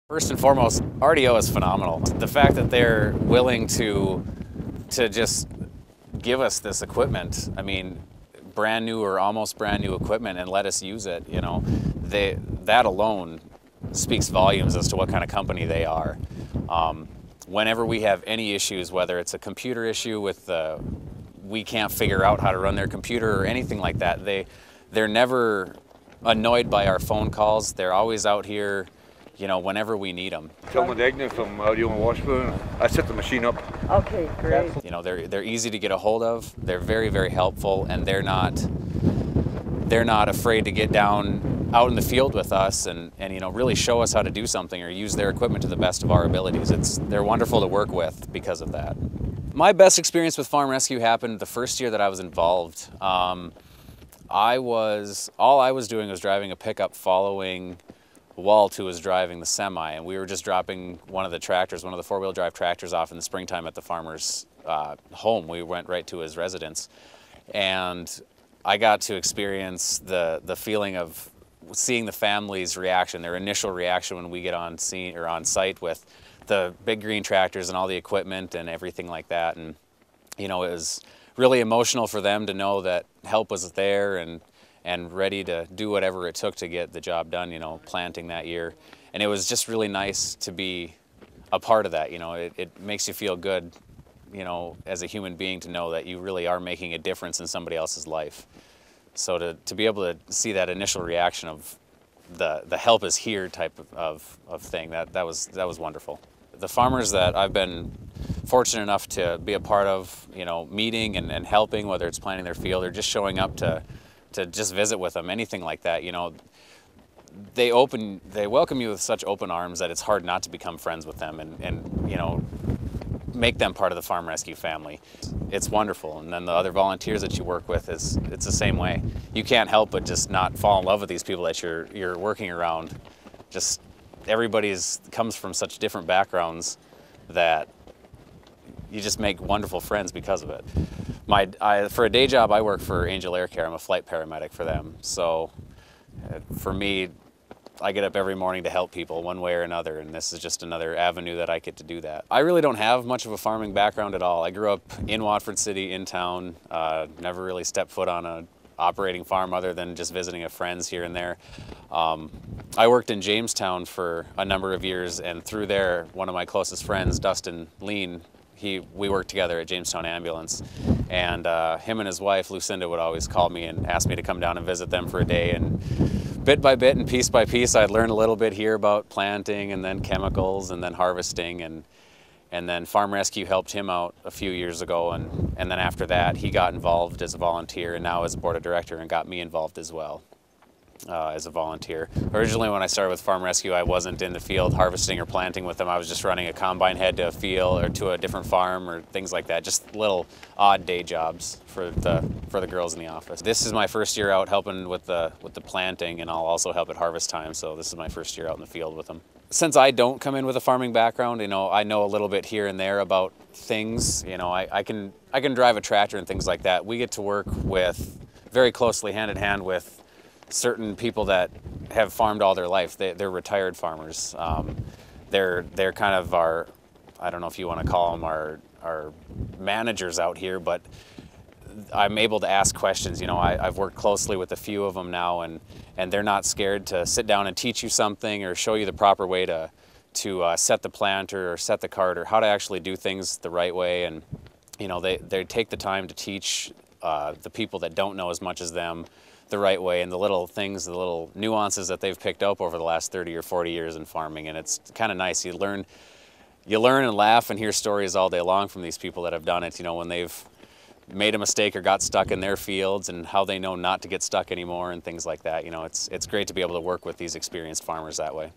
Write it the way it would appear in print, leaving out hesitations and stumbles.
First and foremost, RDO is phenomenal. The fact that they're willing to just give us this equipment, I mean, brand new or almost brand new equipment, and let us use it, you know, that alone speaks volumes as to what kind of company they are. Whenever we have any issues, whether it's a computer issue with we can't figure out how to run their computer or anything like that, they're never annoyed by our phone calls. They're always out here, you know, whenever we need them. Phil Medegna from Audio and Washburn. I set the machine up. Okay, great. You know, they're easy to get a hold of. They're very, very helpful, and they're not afraid to get down out in the field with us and you know, really show us how to do something or use their equipment to the best of our abilities. They're wonderful to work with because of that. My best experience with farm rescue happened the first year that I was involved. All I was doing was driving a pickup following Walt, who was driving the semi, and we were just dropping one of the tractors, one of the four-wheel drive tractors, off in the springtime at the farmer's home. We went right to his residence, and I got to experience the feeling of seeing the family's reaction, their initial reaction when we get on scene or on site with the big green tractors and all the equipment and everything like that. And you know, it was really emotional for them to know that help was there and ready to do whatever it took to get the job done, you know, planting that year. And it was just really nice to be a part of that. You know, it makes you feel good, you know, as a human being, to know that you really are making a difference in somebody else's life. So to be able to see that initial reaction of the help is here type of thing, that was wonderful. The farmers that I've been fortunate enough to be a part of, you know, meeting and helping, whether it's planting their field or just showing up to just visit with them, anything like that, you know, they welcome you with such open arms that it's hard not to become friends with them and you know, make them part of the farm rescue family. It's wonderful. And then the other volunteers that you work with, it's the same way. You can't help but just not fall in love with these people that you're working around. Just everybody comes from such different backgrounds that you just make wonderful friends because of it. For a day job, I work for Angel Air Care. I'm a flight paramedic for them. So for me, I get up every morning to help people one way or another, and this is just another avenue that I get to do that. I really don't have much of a farming background at all. I grew up in Watford City, in town, never really stepped foot on an operating farm other than just visiting friends here and there. I worked in Jamestown for a number of years, and through there, one of my closest friends, Dustin Lean, we worked together at Jamestown Ambulance, and him and his wife, Lucinda, would always call me and ask me to come down and visit them for a day, and bit by bit and piece by piece, I'd learn a little bit here about planting and then chemicals and then harvesting, and then Farm Rescue helped him out a few years ago, and then after that he got involved as a volunteer and now as a board of director and got me involved as well as a volunteer. Originally when I started with Farm Rescue, I wasn't in the field harvesting or planting with them. I was just running a combine head to a field or to a different farm or things like that, just little odd day jobs for the girls in the office. This is my first year out helping with the planting, and I'll also help at harvest time, so this is my first year out in the field with them. Since I don't come in with a farming background, you know, I know a little bit here and there about things. You know, I can drive a tractor and things like that. We get to work with very closely hand in hand with certain people that have farmed all their life. They're retired farmers. They're kind of our, I don't know if you want to call them our managers out here, but I'm able to ask questions. You know, I've worked closely with a few of them now, and they're not scared to sit down and teach you something or show you the proper way to set the planter or set the cart or how to actually do things the right way. And you know, they take the time to teach the people that don't know as much as them the right way, and the little things, the little nuances that they've picked up over the last 30 or 40 years in farming. And it's kind of nice. You learn and laugh and hear stories all day long from these people that have done it, you know, when they've made a mistake or got stuck in their fields and how they know not to get stuck anymore and things like that. You know, it's great to be able to work with these experienced farmers that way.